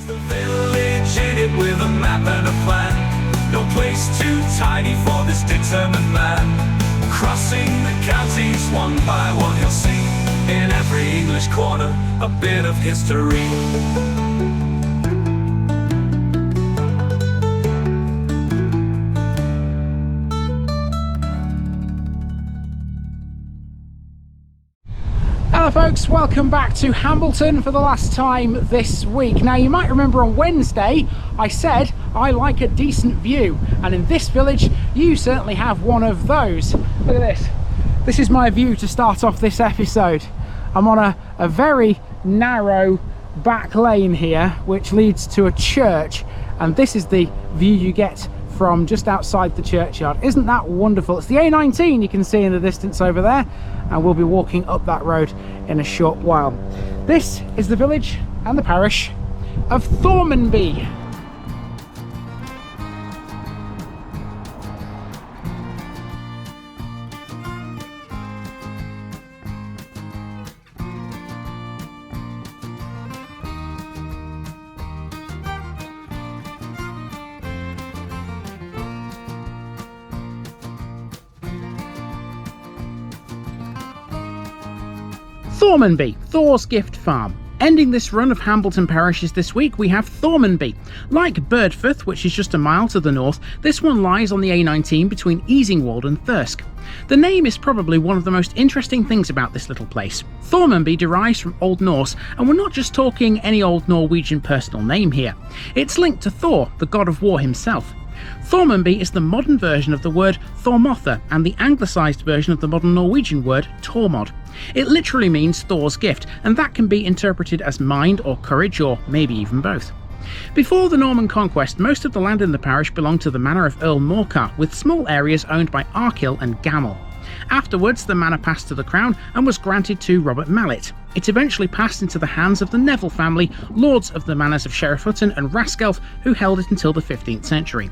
The village in it with a map and a plan. No place too tiny for this determined man. Crossing the counties one by one, you'll see in every English corner a bit of history. Hello folks, welcome back to Hambleton for the last time this week. Now you might remember on Wednesday I said I like a decent view, and in this village you certainly have one of those. Look at this. This is my view to start off this episode. I'm on a very narrow back lane here which leads to a church, and this is the view you get from just outside the churchyard. Isn't that wonderful? It's the A19 you can see in the distance over there, and we'll be walking up that road in a short while. This is the village and the parish of Thormanby. Thormanby, Thor's Gift Farm. Ending this run of Hambleton parishes this week, we have Thormanby. Like Birdforth, which is just a mile to the north, this one lies on the A19 between Easingwold and Thirsk. The name is probably one of the most interesting things about this little place. Thormanby derives from Old Norse, and we're not just talking any old Norwegian personal name here. It's linked to Thor, the god of war himself. Thormanby is the modern version of the word Thormotha and the anglicised version of the modern Norwegian word Tormod. It literally means Thor's gift, and that can be interpreted as mind or courage, or maybe even both. Before the Norman conquest, most of the land in the parish belonged to the manor of Earl Morcar, with small areas owned by Arkhill and Gamel. Afterwards, the manor passed to the crown and was granted to Robert Mallet. It eventually passed into the hands of the Neville family, lords of the manors of Sheriff Hutton and Raskelf, who held it until the 15th century.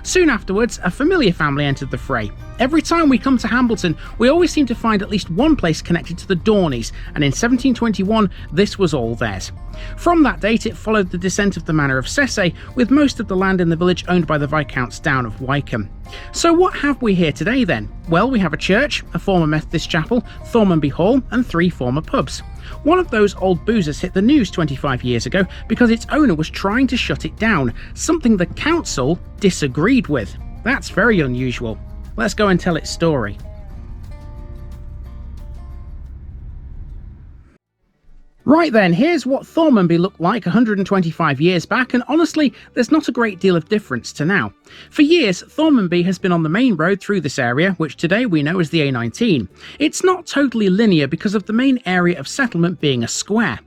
Soon afterwards, a familiar family entered the fray. Every time we come to Hambleton, we always seem to find at least one place connected to the Dorneys, and in 1721 this was all theirs. From that date it followed the descent of the manor of Sesse, with most of the land in the village owned by the Viscounts down of Wycombe. So what have we here today then? Well, we have a church, a former Methodist chapel, Thormanby Hall, and 3 former pubs. One of those old boozers hit the news 25 years ago because its owner was trying to shut it down, something the council disagreed with. That's very unusual. Let's go and tell its story. Right then, here's what Thormanby looked like 125 years back, and honestly, there's not a great deal of difference to now. For years, Thormanby has been on the main road through this area, which today we know as the A19. It's not totally linear because of the main area of settlement being a square.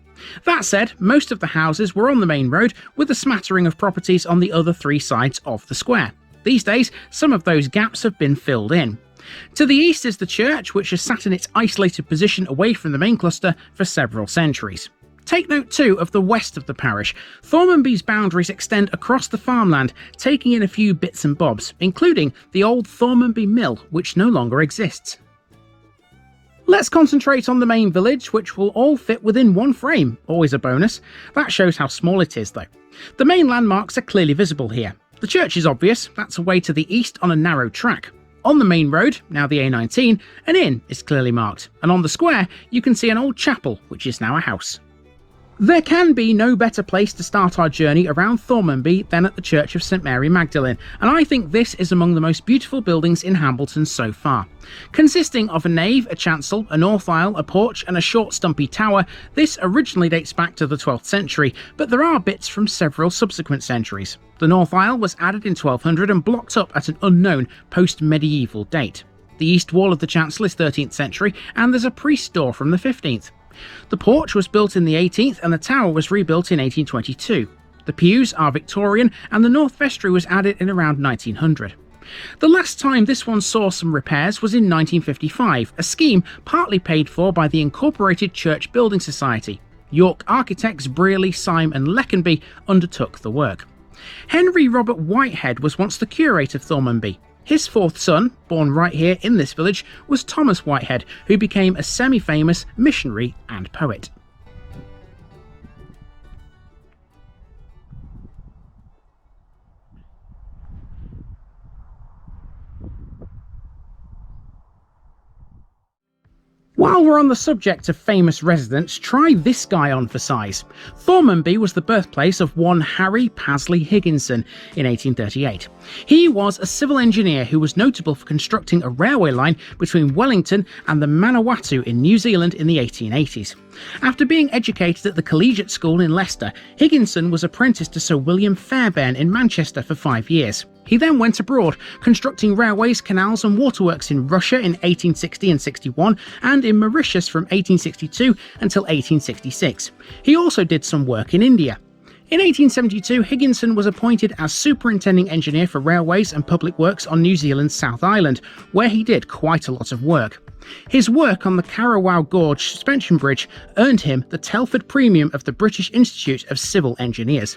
That said, most of the houses were on the main road, with a smattering of properties on the other 3 sides of the square. These days, some of those gaps have been filled in. To the east is the church, which has sat in its isolated position away from the main cluster for several centuries. Take note too of the west of the parish. Thormanby's boundaries extend across the farmland, taking in a few bits and bobs, including the old Thormanby Mill, which no longer exists. Let's concentrate on the main village, which will all fit within one frame, always a bonus. That shows how small it is though. The main landmarks are clearly visible here. The church is obvious, that's away to the east on a narrow track. On the main road, now the A19, an inn is clearly marked, and on the square you can see an old chapel, which is now a house. There can be no better place to start our journey around Thormanby than at the Church of St Mary Magdalene, and I think this is among the most beautiful buildings in Hambleton so far. Consisting of a nave, a chancel, a north aisle, a porch and a short stumpy tower, this originally dates back to the 12th century, but there are bits from several subsequent centuries. The north aisle was added in 1200 and blocked up at an unknown post-medieval date. The east wall of the chancel is 13th century, and there's a priest's door from the 15th. The porch was built in the 18th and the tower was rebuilt in 1822. The pews are Victorian and the north vestry was added in around 1900. The last time this one saw some repairs was in 1955, a scheme partly paid for by the Incorporated Church Building Society. York architects Brearley, Syme and Leckenby undertook the work. Henry Robert Whitehead was once the curate of Thormanby. His 4th son, born right here in this village, was Thomas Whitehead, who became a semi-famous missionary and poet. While we're on the subject of famous residents, try this guy on for size. Thormanby was the birthplace of one Harry Pasley Higginson in 1838. He was a civil engineer who was notable for constructing a railway line between Wellington and the Manawatu in New Zealand in the 1880s. After being educated at the Collegiate School in Leicester, Higginson was apprenticed to Sir William Fairbairn in Manchester for 5 years. He then went abroad, constructing railways, canals and waterworks in Russia in 1860 and 61 and in Mauritius from 1862 until 1866. He also did some work in India. In 1872, Higginson was appointed as Superintending Engineer for Railways and Public Works on New Zealand's South Island, where he did quite a lot of work. His work on the Karawau Gorge suspension bridge earned him the Telford Premium of the British Institute of Civil Engineers.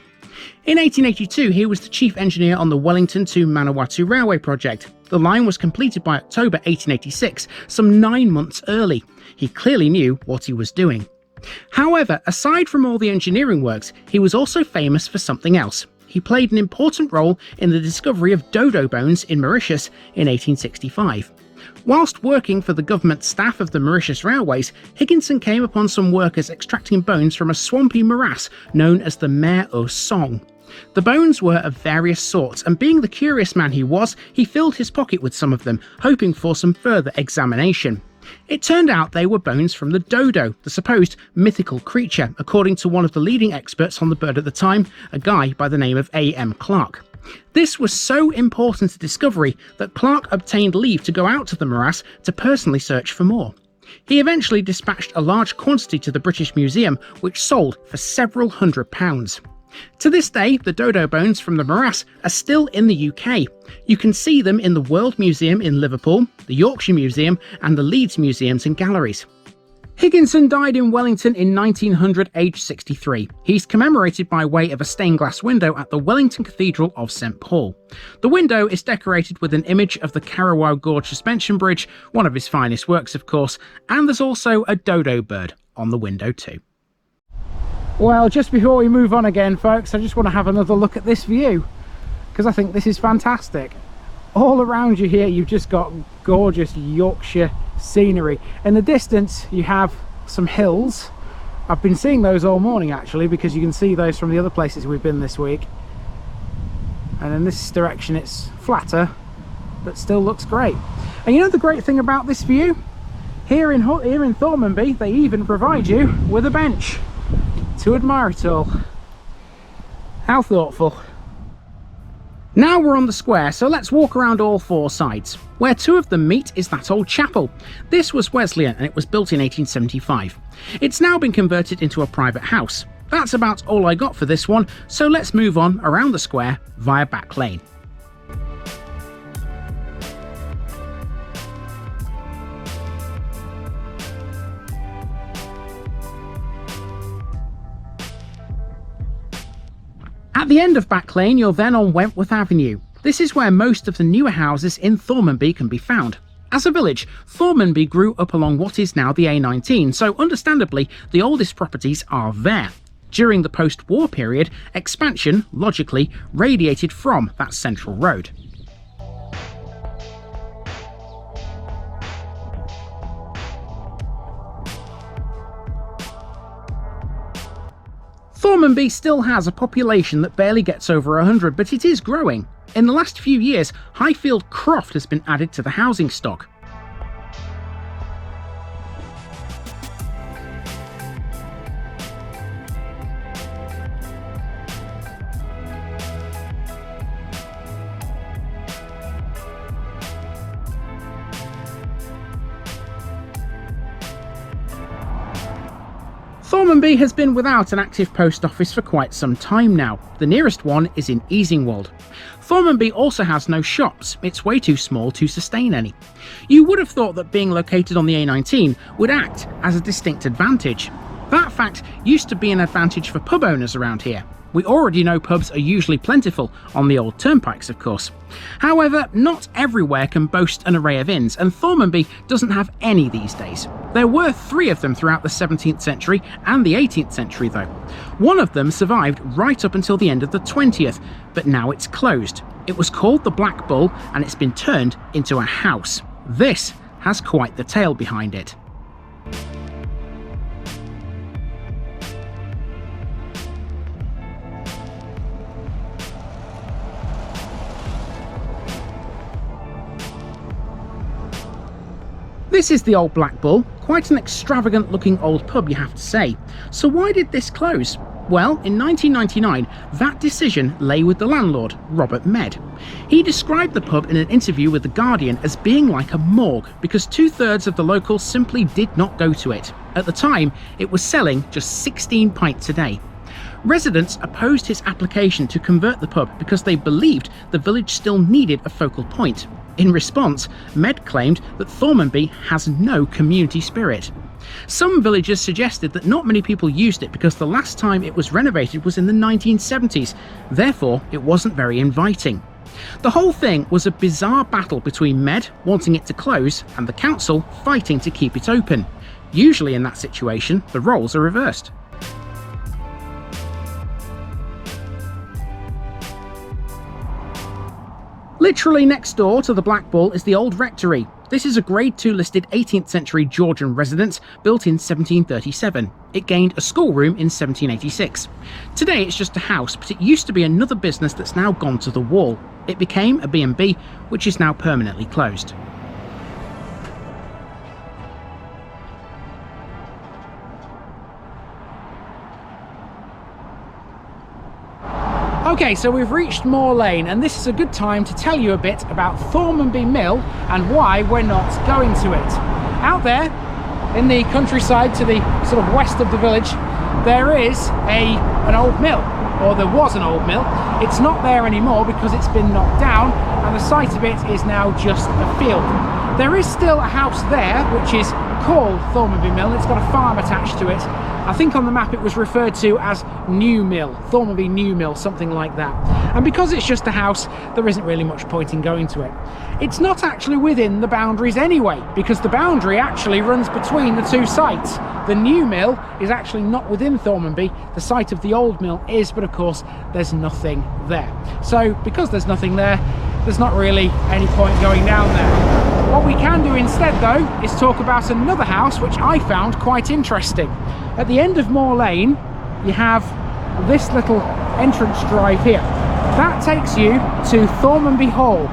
In 1882, he was the chief engineer on the Wellington to Manawatu Railway project. The line was completed by October 1886, some 9 months early. He clearly knew what he was doing. However, aside from all the engineering works, he was also famous for something else. He played an important role in the discovery of dodo bones in Mauritius in 1865. Whilst working for the government staff of the Mauritius Railways, Higginson came upon some workers extracting bones from a swampy morass known as the Mare au Song. The bones were of various sorts, and being the curious man he was, he filled his pocket with some of them, hoping for some further examination. It turned out they were bones from the dodo, the supposed mythical creature, according to one of the leading experts on the bird at the time, a guy by the name of A.M. Clark. This was so important a discovery that Clark obtained leave to go out to the morass to personally search for more. He eventually dispatched a large quantity to the British Museum, which sold for several £100s. To this day, the dodo bones from the morass are still in the UK. You can see them in the World Museum in Liverpool, the Yorkshire Museum and the Leeds Museums and Galleries. Higginson died in Wellington in 1900, aged 63. He's commemorated by way of a stained glass window at the Wellington Cathedral of St Paul. The window is decorated with an image of the Karawau Gorge suspension bridge, one of his finest works of course, and there's also a dodo bird on the window too. Well, just before we move on again, folks, I just want to have another look at this view, because I think this is fantastic. All around you here, you've just got gorgeous Yorkshire scenery. In the distance, you have some hills. I've been seeing those all morning, actually, because you can see those from the other places we've been this week. And in this direction, it's flatter, but still looks great. And you know the great thing about this view? Here in Thormanby, they even provide you with a bench to admire it all. How thoughtful. Now we're on the square, so let's walk around all four sides. Where two of them meet is that old chapel. This was Wesleyan and it was built in 1875. It's now been converted into a private house. That's about all I got for this one, so let's move on around the square via Back Lane. At the end of Back Lane, you're then on Wentworth Avenue. This is where most of the newer houses in Thormanby can be found. As a village, Thormanby grew up along what is now the A19, so understandably, the oldest properties are there. During the post-war period, expansion, logically, radiated from that central road. Thormanby still has a population that barely gets over 100, but it is growing. In the last few years, Highfield Croft has been added to the housing stock. Thormanby has been without an active post office for quite some time now. The nearest one is in Easingwold. Thormanby also has no shops, it's way too small to sustain any. You would have thought that being located on the A19 would act as a distinct advantage. That fact used to be an advantage for pub owners around here. We already know pubs are usually plentiful on the old turnpikes, of course. However, not everywhere can boast an array of inns, and Thormanby doesn't have any these days. There were 3 of them throughout the 17th century and the 18th century though. One of them survived right up until the end of the 20th, but now it's closed. It was called the Black Bull and it's been turned into a house. This has quite the tale behind it. This is the Old Black Bull, quite an extravagant looking old pub, you have to say. So why did this close? Well, in 1999, that decision lay with the landlord, Robert Med. He described the pub in an interview with The Guardian as being like a morgue because 2/3 of the locals simply did not go to it. At the time, it was selling just 16 pints a day. Residents opposed his application to convert the pub because they believed the village still needed a focal point. In response, Med claimed that Thormanby has no community spirit. Some villagers suggested that not many people used it because the last time it was renovated was in the 1970s, therefore it wasn't very inviting. The whole thing was a bizarre battle between Med wanting it to close and the council fighting to keep it open. Usually in that situation, the roles are reversed. Literally next door to the Black Bull is the old Rectory. This is a Grade 2 listed 18th century Georgian residence built in 1737. It gained a schoolroom in 1786. Today it's just a house, but it used to be another business that's now gone to the wall. It became a B&B, which is now permanently closed. Okay, so we've reached Moor Lane, and this is a good time to tell you a bit about Thormanby Mill and why we're not going to it. Out there in the countryside to the sort of west of the village, there is an old mill, or there was an old mill. It's not there anymore because it's been knocked down, and the site of it is now just a field. There is still a house there which is called Thormanby Mill. It's got a farm attached to it. I think on the map it was referred to as New Mill, Thormanby New Mill, something like that. And because it's just a house, there isn't really much point in going to it. It's not actually within the boundaries anyway, because the boundary actually runs between the two sites. The New Mill is actually not within Thormanby, the site of the old mill is, but of course there's nothing there. So because there's nothing there, there's not really any point going down there. What we can do instead though is talk about another house which I found quite interesting. At the end of Moor Lane you have this little entrance drive here. That takes you to Thormanby Hall.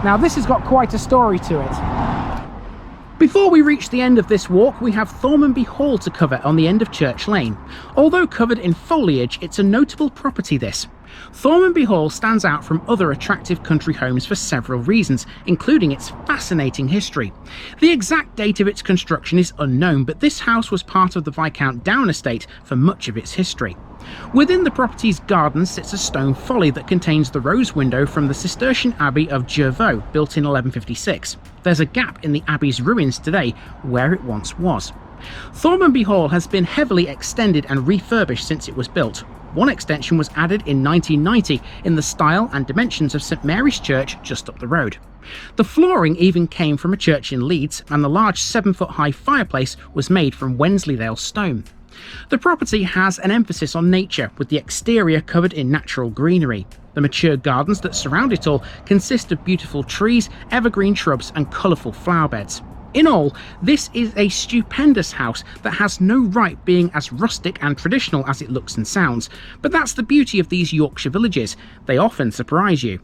Now this has got quite a story to it. Before we reach the end of this walk, we have Thormanby Hall to cover on the end of Church Lane. Although covered in foliage, it's a notable property this. Thormanby Hall stands out from other attractive country homes for several reasons, including its fascinating history. The exact date of its construction is unknown, but this house was part of the Viscount Down estate for much of its history. Within the property's garden sits a stone folly that contains the rose window from the Cistercian Abbey of Jervaux, built in 1156. There's a gap in the abbey's ruins today where it once was. Thormanby Hall has been heavily extended and refurbished since it was built. One extension was added in 1990 in the style and dimensions of St Mary's Church just up the road. The flooring even came from a church in Leeds, and the large 7-foot-high fireplace was made from Wensleydale stone. The property has an emphasis on nature, with the exterior covered in natural greenery. The mature gardens that surround it all consist of beautiful trees, evergreen shrubs and colourful flower beds. In all, this is a stupendous house that has no right being as rustic and traditional as it looks and sounds, but that's the beauty of these Yorkshire villages. They often surprise you.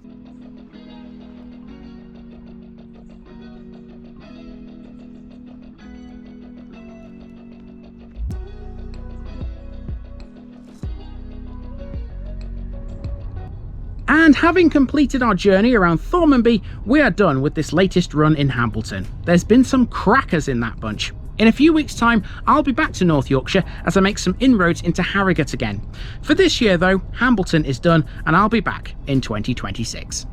And having completed our journey around Thormanby, we are done with this latest run in Hambleton. There's been some crackers in that bunch. In a few weeks' time, I'll be back to North Yorkshire as I make some inroads into Harrogate again. For this year though, Hambleton is done and I'll be back in 2026.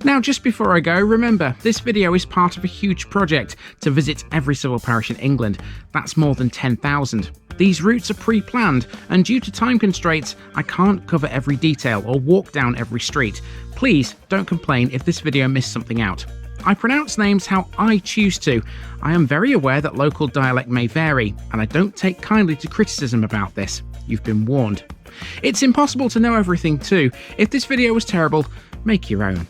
Now, just before I go, remember, this video is part of a huge project to visit every civil parish in England. That's more than 10,000. These routes are pre-planned, and due to time constraints, I can't cover every detail or walk down every street. Please don't complain if this video missed something out. I pronounce names how I choose to. I am very aware that local dialect may vary, and I don't take kindly to criticism about this. You've been warned. It's impossible to know everything too. If this video was terrible, make your own.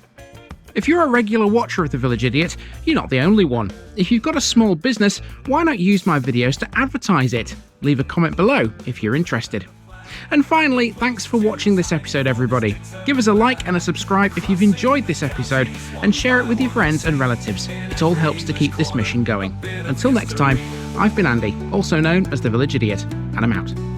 If you're a regular watcher of The Village Idiot, you're not the only one. If you've got a small business, why not use my videos to advertise it? Leave a comment below if you're interested. And finally, thanks for watching this episode, everybody. Give us a like and a subscribe if you've enjoyed this episode, and share it with your friends and relatives. It all helps to keep this mission going. Until next time, I've been Andy, also known as The Village Idiot, and I'm out.